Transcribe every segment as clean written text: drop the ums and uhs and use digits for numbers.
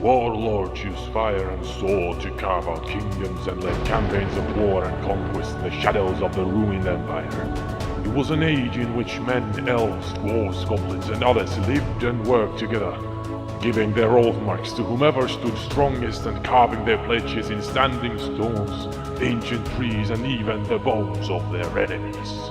Warlords use fire and sword to carve out kingdoms and led campaigns of war and conquest in the shadows of the ruined empire. It was an age in which men, elves, dwarves, goblins and others lived and worked together, giving their Oathmarks to whomever stood strongest and carving their pledges in standing stones, ancient trees and even the bones of their enemies.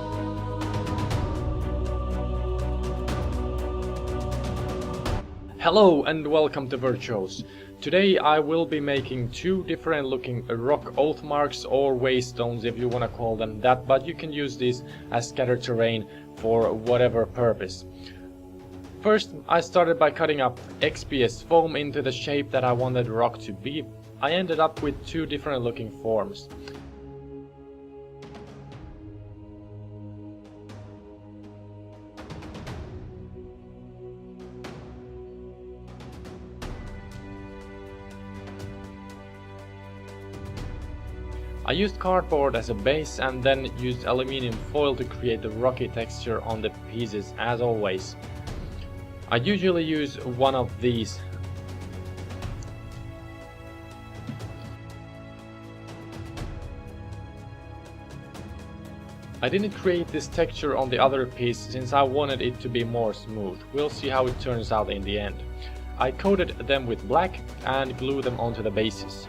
Hello and welcome to Virtuos. Today I will be making two different looking rock Oathmarks or Waystones, if you want to call them that, but you can use these as scattered terrain for whatever purpose. First, I started by cutting up XPS foam into the shape that I wanted the rock to be. I ended up with two different looking forms. I used cardboard as a base and then used aluminium foil to create the rocky texture on the pieces as always. I usually use one of these. I didn't create this texture on the other piece since I wanted it to be more smooth. We'll see how it turns out in the end. I coated them with black and glued them onto the bases.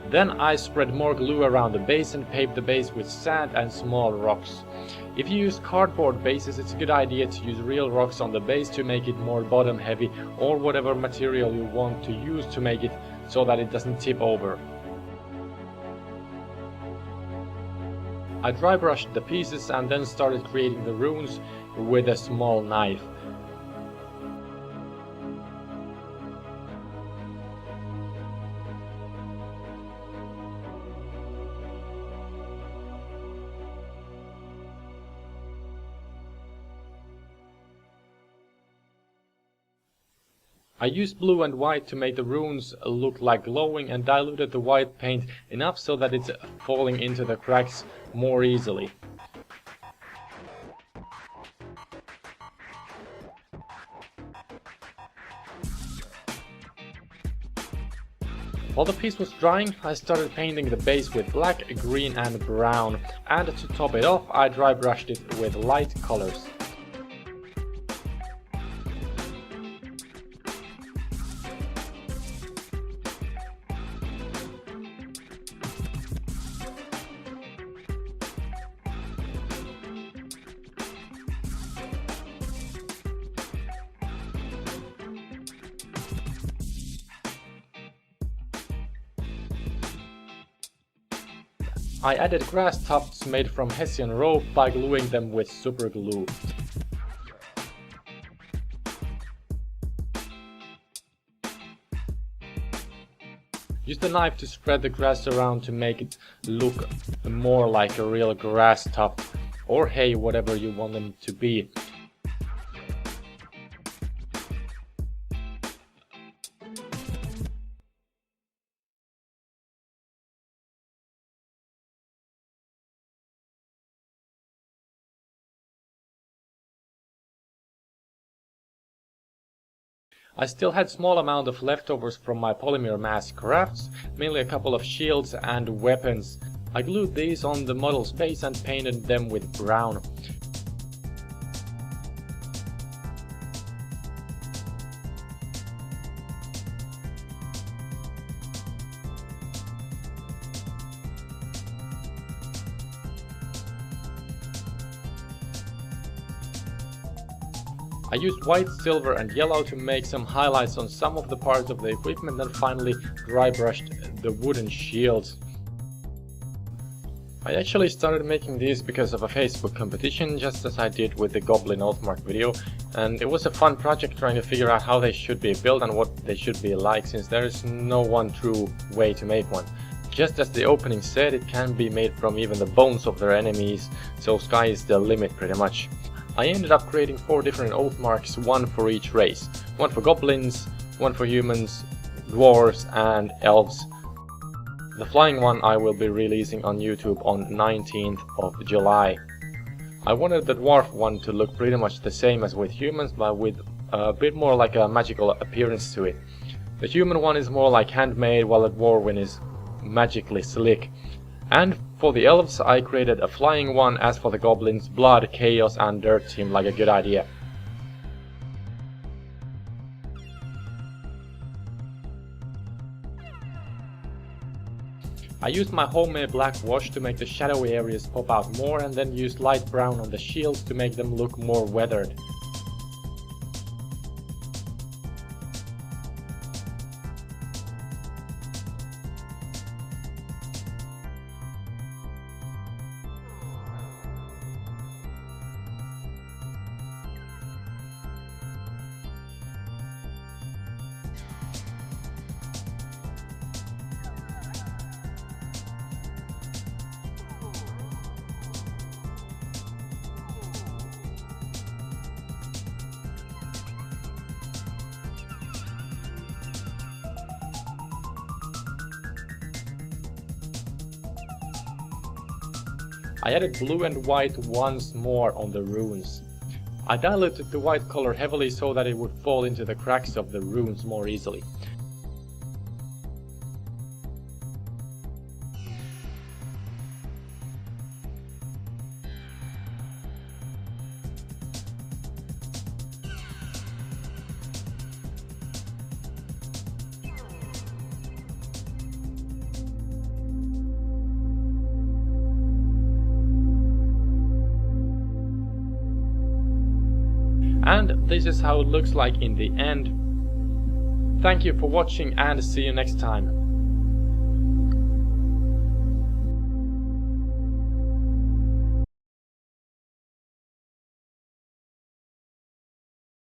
Then I spread more glue around the base and paved the base with sand and small rocks. If you use cardboard bases, it's a good idea to use real rocks on the base to make it more bottom heavy, or whatever material you want to use to make it so that it doesn't tip over. I dry brushed the pieces and then started creating the runes with a small knife. I used blue and white to make the runes look like glowing and diluted the white paint enough so that it's falling into the cracks more easily. While the piece was drying, I started painting the base with black, green and brown, and to top it off I dry brushed it with light colors. I added grass tufts made from Hessian rope by gluing them with super glue. Use the knife to spread the grass around to make it look more like a real grass tuft, or hay, whatever you want them to be. I still had small amount of leftovers from my polymer mask crafts, mainly a couple of shields and weapons. I glued these on the model's base and painted them with brown. I used white, silver and yellow to make some highlights on some of the parts of the equipment and finally dry brushed the wooden shields. I actually started making these because of a Facebook competition, just as I did with the Goblin Oathmark video, and it was a fun project trying to figure out how they should be built and what they should be like, since there is no one true way to make one. Just as the opening said, it can be made from even the bones of their enemies, so sky is the limit pretty much. I ended up creating 4 different Oathmarks, one for each race. One for goblins, one for humans, dwarves and elves. The flying one I will be releasing on YouTube on 19th of July. I wanted the dwarf one to look pretty much the same as with humans, but with a bit more like a magical appearance to it. The human one is more like handmade, while the dwarf one is magically slick. And for the elves I created a flying one, as for the goblins, blood, chaos and dirt seemed like a good idea. I used my homemade black wash to make the shadowy areas pop out more, and then used light brown on the shields to make them look more weathered. I added blue and white once more on the runes. I diluted the white color heavily so that it would fall into the cracks of the runes more easily. And this is how it looks like in the end. Thank you for watching and see you next time.